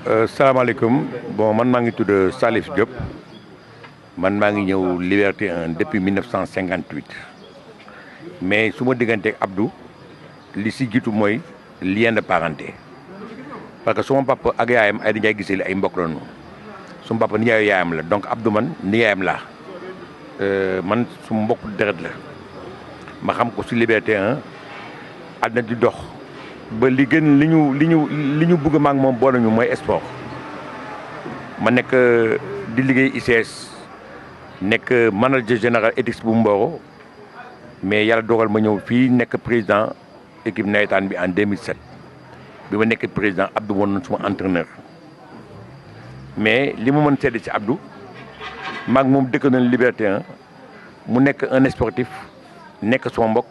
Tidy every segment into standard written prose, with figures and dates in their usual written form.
salaamaaleykum bon man maa ngi tudd Salif Diop man maa ngi ñëw Liberté 1 depuis 1958 mais su ma digganteeg Abdou li si jiitu mooy lien de parenté parce que suma papa ak yaayam ay dañuy gisee ay mbokk la ñu suma papa nijaayu yaayam la donc Abdou man nijaayam laa man suma mbokk deret la ma xam ko si Liberté 1 àddina di dox. ba li gën li ñu bëgg maak moom boole ñu mooy sport ma nekk di liggéey ICS nekk manager général éthique bu Mboro mais yàlla dogal ma ñëw fii nekk président équipe nawetaan bi en 2007 bi ma nekk président Abdou woon na suma entraîneur mais li ma mën seede ci Abdou maak moom dëkk nañ Liberté 1 mu nekk un sportif nekk suma mbokk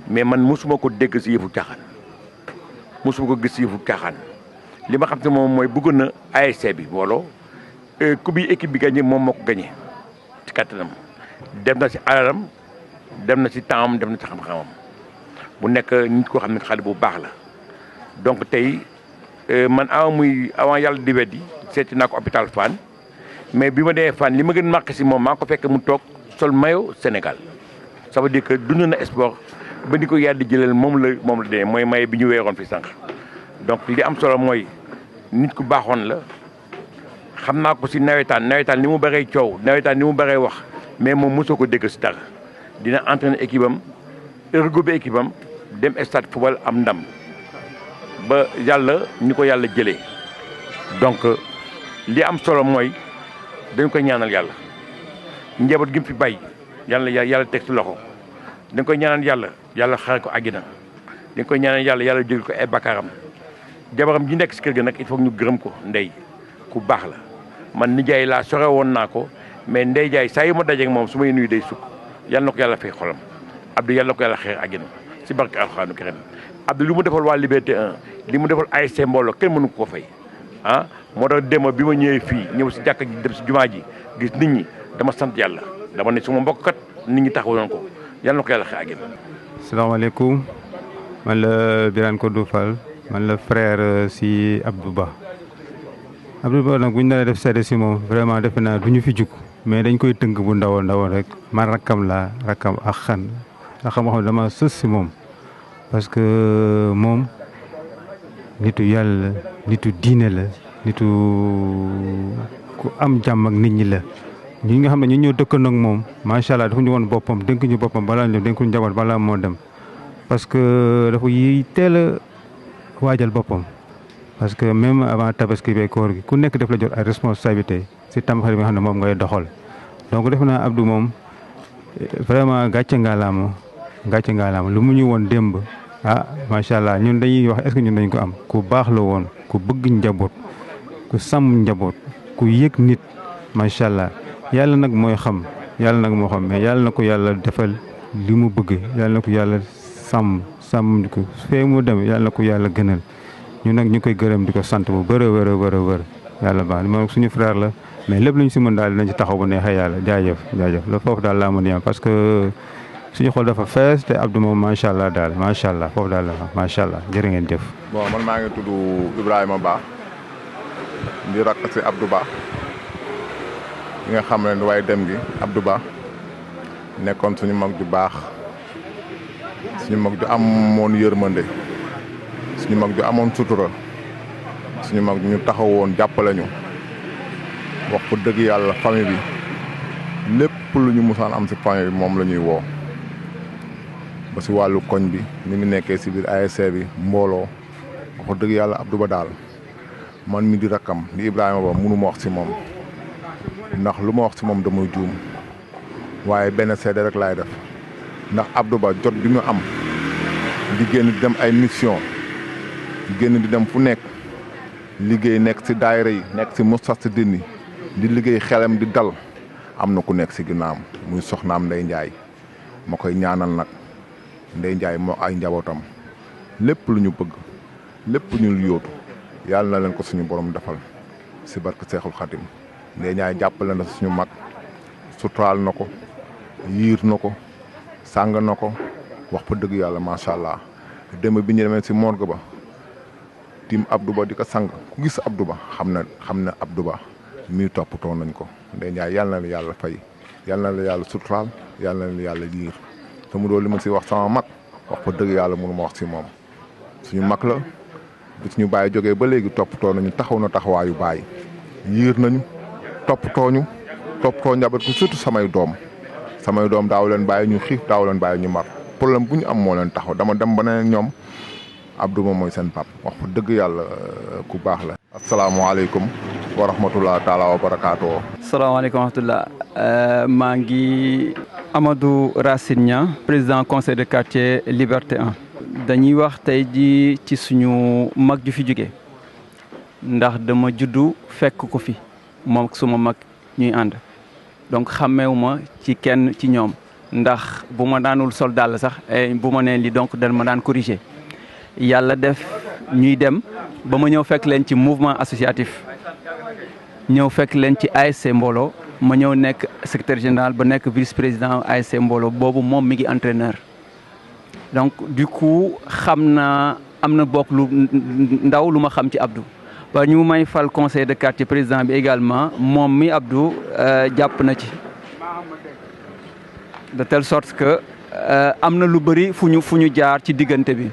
mais man mosuma ko dégg ci yëfu caaxaan. mosuma ko gis yëfu caaxaan li ma xam te moom mooy bëggoon na ASC bi booloo ku bi équipe bi gagné moom moo ko gagné ci kattanam dem na si alalam dem na si tempsam dem na si xam-xamam bu nekk nit koo xam ne xale bu baax la donc tey man avant yàlla di weddi seeti naa ko hôpital Fann mais bi ma demee Fann li ma gën marqué si moom maa ko fekk mu toog sol maillot Sénégal ça veut dire que dund na sport ba ni ko yàlla di jëlal moom la demee mooy maye bi ñu weeroon fi sànq donc li am solo mooy nit ku baaxoon la xam naa ko si nawetaan ni mu bëree coow nawetaan ni mu bëree wax mais moom mosoo ko dégg si dara dina entraîner équipe am regroupé équipe am dem stade football am ndam ba yàlla ni ko yàlla jëlee donc li am solo mooy dañ koy ñaanal yàlla njaboot gi mu fi bay yàlla teg si loxo. dañ koy ñaanal yàlla xare ko àggina dañ koy ñaanal yàlla jógal ko ay bakkaaram jabaram ji nekk si kër ga nag il faut ñu gërëm ko ndey ku baax la man nijaay laa sore woon naa ko mais ndey jaay saa yu ma dajeeg moom su may nuyu day sukk yàlla na ko yàlla fay xolam Abdou yàlla na ko yàlla xeer àggina si barke alxuraanu karim Abdou li mu defal waa Liberté 1 li mu defal ASC Mbooloo kenn mënu ko fay moo tax démb bi ma ñëwee fii ñëw si jàkka ji dem si jumaa ji gis nit ñi dama sant yàlla dama ne suma mbokk kat nit ñi taxawoon ko yàlla na ko yàlla xëy àggina. salaamaaleykum man la Birane Kodou Fall man la frère si Abdou Ba nag bu ñu nee def seede si moom vraiment defe naa du ñu fi jug mais dañ koy tënk bu ndawoon rek man rakkam ak xam ne dama sës si moom parce que moom nitu yàlla nitu diine la nitu ku am jàmm ak nit ñi la. ñi nga xam ne ñu ñëw dëkkandoog moom macha allah dafa ñu woon boppam dénk ñu boppam balaa ñu dénk ñu njaboot balaa moo dem parce que dafa yi teel a waajal boppam. parce que même avant tabaski bee koor gi ku nekk daf la jot ay responsabilité si tamxarit bi nga xam ne moom ngay doxal donc def naa Abdou moom vraiment gàcce ngaalaama lu mu ñu woon démb macha allah ñun dañuy wax est-ce que ñun dañ ko am ku baax la woon ku bëgg njaboot ku sàmm njaboot ku yëg nit macha allah. yàlla nag mooy xam mais yàlla na ko yàlla defal li mu bëgg yàlla na ko yàlla sàmm ko fee mu dem yàlla na ko yàlla gënal ñu nag ñu koy gërëm di ko sant bu wër yàlla baax moom suñu frère la mais lépp lu ñu si mën daal dinañ ci taxaw bu neexee yàlla jaajëf la foofu daal laa mën yam parce que suñu xol dafa fees te Abdou moom macha allah foofu daal la macha allah jërë ngeen jëf. bon man maa ngi tudd Ibrahima Ba di rakk si Abdou Ba. li nga xam ne waaye dem gi Abdou Ba nekkoon suñu mag ju baax suñu mag ju amoon yërmande suñu mag ju amoon sutura suñu mag ju ñu taxawoon jàppale ñu wax ko dëgg yàlla famille bi lépp lu ñu musaan am si famille bi moom la ñuy woo ba si wàllu koñ bi ñu ngi nekkee si biir ASC bi Mbooloo wax ko dëgg yàlla Abdou Ba daal man mi di rakkam di Ibrahima Ba mënu ma wax si moom ndax lu ma wax ci moom damay juum waaye benn seede rek laay def ndax Abdou Ba jot bi mu am di génn di dem ay mission génn di dem fu nekk liggéey nekk ci daayira yi nekk ci Moustarchidine di liggéey xelam di dal am na ku nekk ci ginnaawam muy soxnaam Ndey Njaay ma koy ñaanal nag Ndey Njaay moo ay njabootam lépp lu ñu bëgg lépp lu ñu yóotu yàlla na leen ko suñu borom defal ci barke Seexul Xadim Ndey Njaay jàppale na suñu mag suturaal na ko yiir na ko sàng na ko wax fa dëgg yàlla macha allah démb bi ñu demee ci morgue ba tim Abdou Ba di ko sang ku gis Abdou Ba xam na Abdou Ba mii toppatoo nañ ko Ndeye Ndiaye yàlla na la yàlla fay yàlla na la yàlla suturaal yàlla na la yàlla yiir te mu doon li ma si wax sama mag wax fa dëgg yàlla mënu ma wax si moom suñu mag la bi suñu bàyyi jógee ba léegi toppatoo nañu taxaw na taxawaayu bàyyi yiir nañu toppatoo njaboot ko surtout samay doom daaw leen bàyyi ñu xiif daaw leen bàyyi ñu mar problème bu ñu am moo leen taxaw dama dem ba ne ñoom Abdou moom mooy seen pap wax fa dëgg yàlla ku baax la. asalaamaaleykum wa rahmatulah taalaa wa barakaatoo. salaamaaleykum wa rahmatulah maa ngi Amadou Racine Niang président conseil de quartier Liberté 1. dañuy wax tey ji ci suñu mag ju fi jóge ndax dama juddu fekk ko fi moom suma mag ñuy ànd donc xàmmeewuma ci kenn ci ñoom ndax bu ma daanul sol dàll sax bu ma nee li donc dañ ma daan corriger yàlla def ñuy dem ba ma ñëw fekk leen ci mouvement associatif ñëw fekk leen ci ASC Mbolo ma ñëw nekk secrétaire général ba nekk vice président ASC Mbolo boobu moom mi ngi entraîneur donc du coup xam naa am na bokk lu ndaw lu ma xam ci Abdou ba ñu may fal conseil de quartier président bi également moom mi Abdou jàpp na ci de telle sorte que am na lu bëri fu ñu jaar ci diggante bi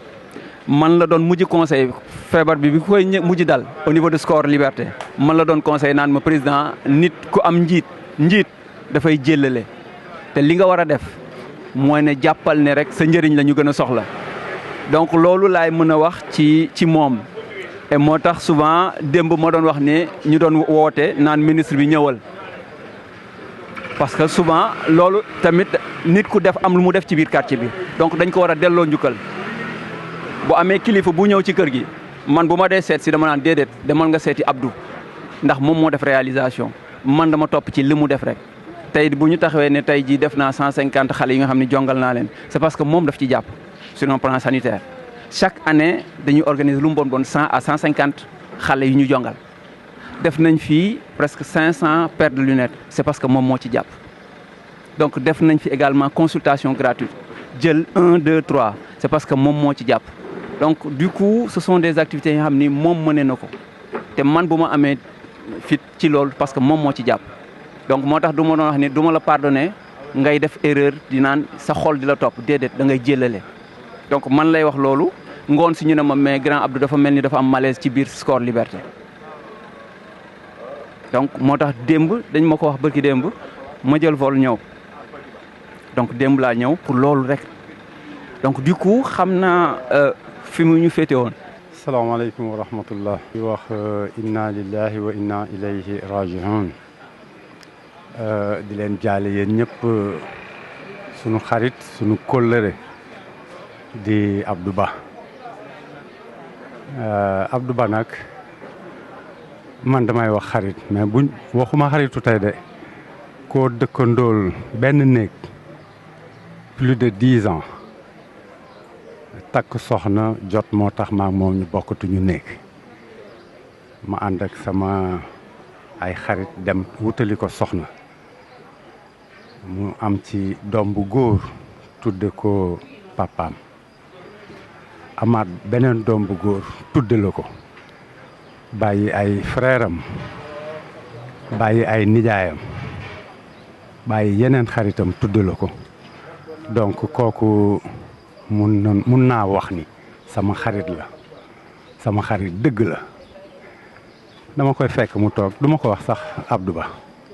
man la doon mujj conseil feebar bi koy mujj dal au niveau de Score Liberté man la doon conseil naan ma président nit ku am njiit dafay jëllale te li nga war a def mooy ne jàppal ne rek sa njëriñ la ñu gën a soxla donc loolu laay mën a wax ci moom et moo tax souvent démb ma doon wax ne ñu doon woote naan ministre bi ñëwal parce que souvent loolu tamit nit ku def am lu mu def ci biir quartier bi donc dañ ko war a delloo njukkal bu amee kilifa bu ñëw ci kër gi man bu ma dee seet si dama naan déedéet demal nga seeti Abdou ndax moom moo def réalisation man dama topp ci li mu def rek tey bu ñu taxawee ne tey jii def naa 150 xale yi nga xam ne jongal naa leen c'est parce que moom daf ci jàpp sur un plan sanitaire chaque année dañuy organiser lu mu bon 100 à 150 xale yu ñu jongal def nañ fii presque 500 paires de lunettes c'est parce que moom moo ci jàpp donc def nañ fi également consultation gratuite jël 1 2 3 c'est parce que moom moo ci jàpp donc du coup ce sont des activités yoo xam ni moom mëne na ko te man bu ma amee fit ci loolu parce que moom moo ci jàpp donc moo tax du ma doon wax ni du ma la pardonner ngay def erreur di naan sa xol di la topp déedéet da ngay jëlale donc man lay wax loolu ngoon si ñu ne ma mais grand Abdou dafa mel ni dafa am malaise ci biir Score Liberté donc moo tax démb dañ ma ko wax bërki démb ma jël vol ñëw donc démb laa ñëw pour loolu rek donc du coup xam naa fi mu ñu féete woon. salaamaaleykum wa rahmatullah di wax inna lillahi wa inna ilayhi rajiun di leen jaale yéen ñëpp sunu xarit sunu kóllëre di Abdou Ba Abdou Ba nag man damay wax xarit mais buñ waxuma xaritu tey de koo dëkkandool benn néeg plus de 10 ans takk soxna jot moo tax maa moom ñu bokkatuñu néeg ma ànd ak sama ay xarit dem wutali ko soxna mu am ci doom bu góor tudde ko papaam amaat beneen doom bu góor tudde la ko bàyyi ay frère am bàyyi ay nijaayam bàyyi yeneen xaritam tudde la ko donc kooku mun naa wax ni sama xarit la sama xarit dëgg la dama koy fekk mu toog duma ko wax sax Abdou Ba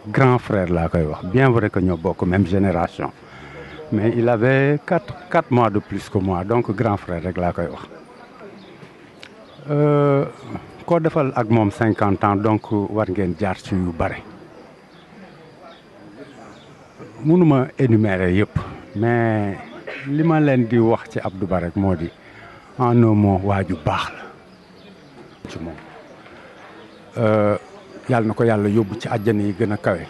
grand frère laa koy wax bien vrai que ñoo bokk même génération mais il avait quatre mois de plus que moi donc grand frère rek laa koy wax koo defal ak moom 50 ans donc war ngeen jaar ci yu bare mënuma énumérer yëpp mais li ma leen di wax ci Abdou Ba rek moo di en un mot waaju baax la ci moom yàlla na ko yàlla yóbbu ci àjjana yi gën a kawe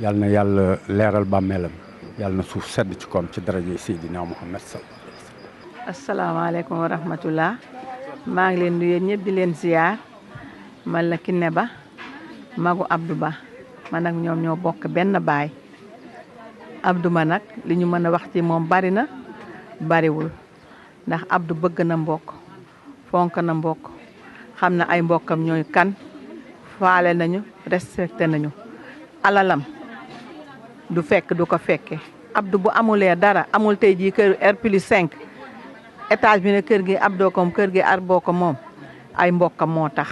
yàlla na yàlla leeral bàmmeelam yàlla na suuf sedd ci koom ci daraje Seydina Muhammad sallallahu alayhi wa sallam. asalaamaaleykum wa rahmatullah maa ngi leen nuyu ñëpp di leen ziar man la Kiné Ba magu Abdou Ba man ak ñoom ñoo bokk benn baay Abdou Ba nag li ñu mën a wax ci moom bari na bariwul ndax Abdou bëgg na mbokk fonk na mbokk xam na ay mbokkam ñooy kan faale nañu respecté nañu alalam du fekk du ko fekke Abdou bu amulee dara amul tey jii kër R+5 étage bi ne kër gi Abdou ko kër gi Arboo ko moom ay mbokkam moo tax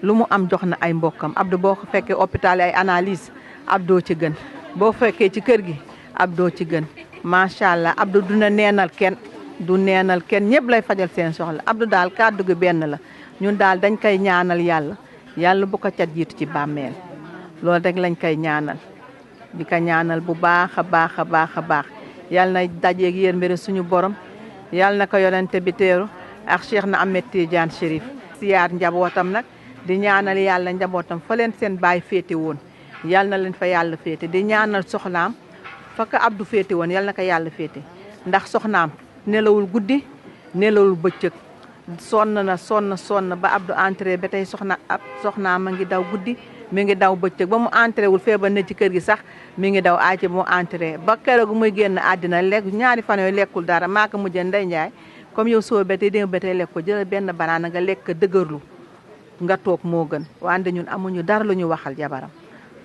lu mu am jox na ay mbokkam Abdou boo ko fekkee hôpital ay analyse Abdou ci gën boo fekkee ci kër gi Abdou ci gën macha allah Abdou duna neenal kenn du neenal kenn ñëpp lay fajal seen soxla Abdou daal kàddu gi benn la ñun daal dañ koy ñaanal yàlla bu ko cat jiitu ci bàmmeel loolu rek lañ koy ñaanal di ko ñaanal bu baax a baax a baax a baax yàlla na dajeeg yéen mbiri suñu borom yàlla na ko yonente bi teeru ak Cheikh na Ahmed Tidiane Chérif siyaar njabootam nag di ñaanal yàlla njabootam fa leen seen baay féete woon yàlla na leen fa yàlla féete di ñaanal soxnaam fa ko Abdou féete woon yàlla na ko yàlla féete ndax soxnaam nelawul guddi nelawul bëccëg sonn na ba Abdou entré ba tey soxnaam ma ngi daw guddi mi ngi daw bëccëg ba mu entré wul feebar na ci kër gi sax mi ngi daw aaci ba mu entré ba keroog muy génn àddina lekk ñaari fan yooyu lekkul dara maa ko mujjee Ndey Njaay comme yow soo ba tey démb ba tey lekk ko jëlal benn banaana nga lekk dëgërlu nga toog moo gën wante ñun amuñu dara lu ñu waxal jabaram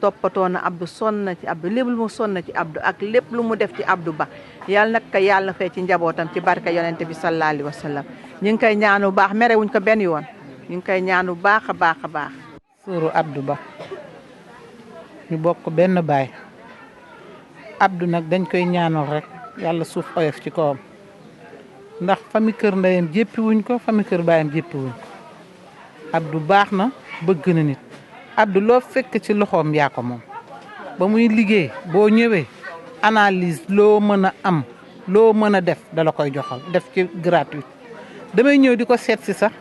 toppatoo na Abdou sonn na ci Abdou lépp lu mu sonn ci Abdou ak lépp lu mu def ci Abdou Ba yàlla nag ko yàlla fay ci njabootam ci barka yonente bi sallallahu alayhi wa sallam ñu ngi koy ñaanu baax merewuñ ko benn yoon ñu ngi koy ñaanu baax a baax a baax. suuru Abdou Ba ñu bokk benn baay Abdou nag dañ koy ñaanal rek yàlla suuf oyof ci kawam ndax fami kër ndeyam jéppi wuñ ko fami kër baayam jéppi wuñ ko Abdou baax na bëgg na nit Abdou loo fekk ci loxoom yaa ko moom ba muy liggéey boo ñëwee analyse loo mën a am loo mën a def dala koy joxal def ci gratuit damay ñëw di ko seet si sax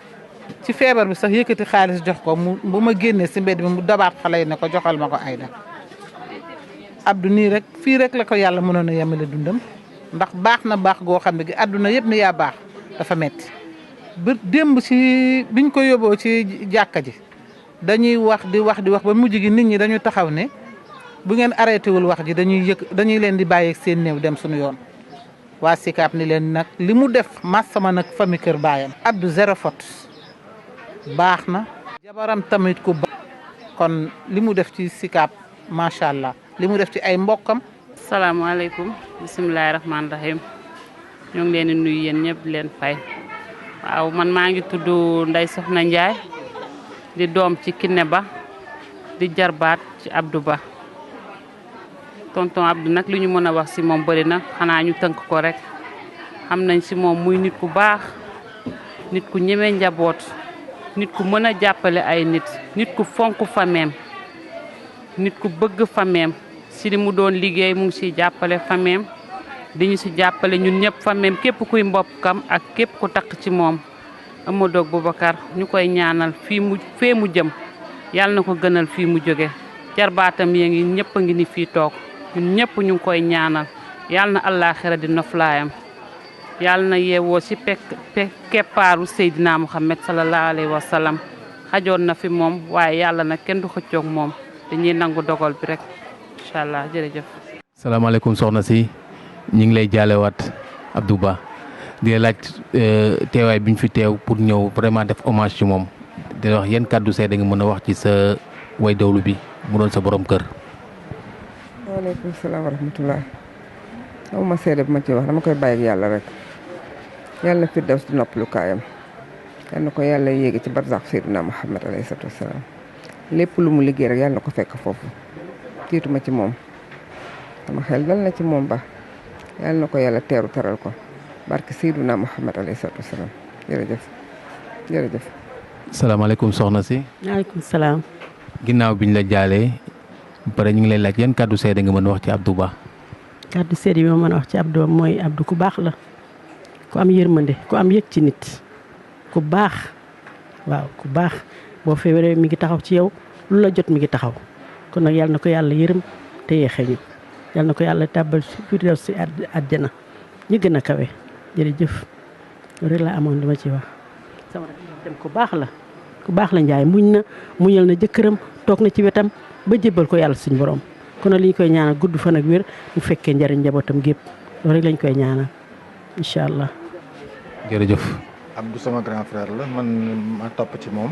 ci feebar bi sax yëkkati xaalis jox ko mu bu ma génnee si mbedd bi mu dabaat xale yi ne ko joxal ma ko Aïda Abdou nii rek fii rek la ko yàlla mënoon a yemale dundam ndax baax na baax goo xam ne gi àdduna yëpp ni yaa baax dafa metti ba démb ci biñ ko yóbboo ci jàkka ji dañuy wax di wax ba mujj gi nit ñi dañu taxaw ne bu ngeen arrêté wul wax ji dañuy leen di bàyyi seen néew dem suñu yoon waa Sicap ni leen nag li mu def massama nag famille kër baayam Abdou zéro faute baax na jabaram tamit ku baax kon li mu def ci Sicap macha allah li mu def ci ay mbokkam. salaamaaleykum bisimilahi rahmaani rahim ñoo ngi leen di nuyu yéen ñëpp leen fay waaw man maa ngi tudd Ndeye Soxna Ndiaye di doom ci Kiné Ba di jarbaat ci Abdou Ba tonton Abdou nag li ñu mën a wax si moom bëri na xanaa ñu tënk ko rek xam nañ si moom muy nit ku baax nit ku ñeme njaboot nit ku mën a jàppale ay nit ku fonk fameem nit ku bëgg fameem si li mu doon liggéey mu ngi siy jàppale fameem di ñu si jàppale ñun ñëpp fameem képp kuy mbokkam ak képp ku takk ci moom Amadou Boubacar ñu koy ñaanal fee mu jëm yàlla na ko gënal fii mu jóge jarbaatam yee ngi ñëpp a ngi ni fii toog ñun ñëpp ñu ngi koy ñaanal yàlla na àllaaxira di noflaayam yàlla na yeewoo si keppaaru Seydina Muhammad sallallahu alayhi wa sallam xajoon na fi moom waaye yàlla nag kenn du xëccoog moom dañuy nangu dogal bi rek incha allah jërëjëf. salaamaaleykum soxna si ñu ngi lay jaalewaat Abdou Ba di laaj teewaay bi ñu fi teew pour ñëw vraiment def hommage ci moom di wax yan kàddu seede nga mën a wax ci sa way dawlu bi mu doon sa borom kër. waaleykum salaam wa rahmatulah. xaw ma seede bu ma ci wax dama koy bàyyi ak yàlla rek yàlla na firdaws di noppalu kaayam yàlla na ko yàlla yéegi ci barzax Seydina Muhammad alayhi salaatu wasalaam lépp lu mu liggéey rek yàlla na ko fekk foofu tiituma ci moom sama xel dal na ci moom ba yàlla na ko yàlla teeru teral ko barke Seydina Muhammad alayhi salaatu wasalaam jërëjëf. salaamaaleykum soxna si. maaleykum salaam. ginnaaw biñ la jaalee ba pare ñu ngi lay laaj yan kàddu seede nga mën a wax ci Abdou Ba. kàddu seede bi ma mën a wax ci Abdou Ba mooy Abdou ku baax la ku am yërmande ku am yëg ci nit ku baax waaw ku baax boo feebaree mi ngi taxaw ci yow lu la jot mi ngi taxaw kon nag yàlla na ko yàlla yërëm te yeexee ñu yàlla na ko yàlla tàbbal firdaws si àjjana ñi gën a kawe jërëjëf loolu rek laa amoon dama ci wax. sama dem ku baax la Njaay muñal na jëkkëram toog na ci wetam ba jébbal ko yàlla suñu borom kon nag li ñu koy ñaanal gudd fan ak wér mu fekkee njariñ njabootam gépp loolu rek lañ koy ñaanal incha allah. jërëjëf Abdou sama grand frère la man ma topp ci moom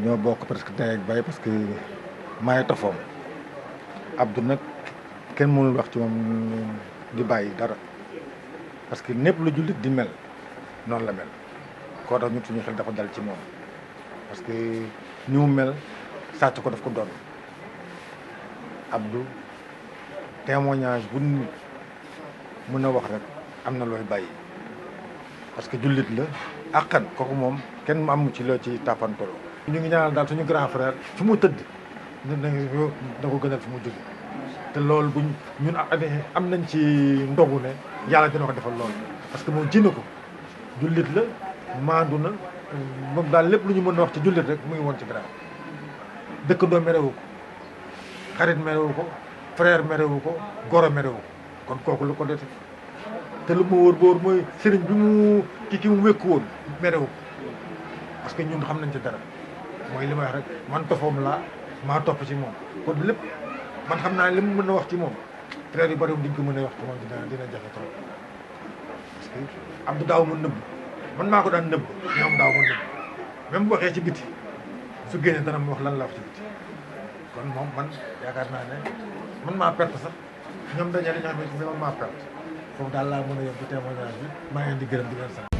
ñoo bokk presque ndey ak baay parce que maay tofoom Abdou nag kenn mënul wax ci moom di bàyyi dara parce que népp lu jullit di mel noonu la mel koo tax ñun suñu xel dafa dal ci moom parce que ni mu mel sàcc ko daf ko doon Abdou témoignage bu nit mën a wax rek am na looy bàyyi parce que jullit la àqan kooku moom kenn mu amu ci loo ci tàppantolo ñu ngi ñaanal daal suñu grand frère fi mu tëdd da ko gënal fi mu jóge te loolu buñ ñun am nañ ci ndogu ne yàlla dina ko defal loolu parce que moom ji na ko jullit la maandu na moom daal lépp lu ñu mën a wax ci jullit rek mu ngi woon ci grand dëkkandoo merewu ko xarit merewu ko frère merewu ko goro merewu ko kon kooku lu ko def te lu ma wóor ba wóor mooy sëriñ bi mu ki mu wékku woon merewu ko parce que ñun xam nañ ci dara mooy li may wax rek man tofoom laa maa topp ci moom kon lépp man xam naa li mu mën a wax ci moom frère yu bari diñ ko mën a wax ci moom dina jafe trop parce que Abdou daaw ma nëbb man maa ko daan nëbb ñoom daaw ma nëbb même bu waxee ci biti su génnee dana ma wax lan la wax ci biti kon moom man yaakaar naa ne man maa perte sax ñoom dañoo ne man maa perte foofu daal laa mën a yóbbu témoignage bi maa ngi leen di gërëm di leen sant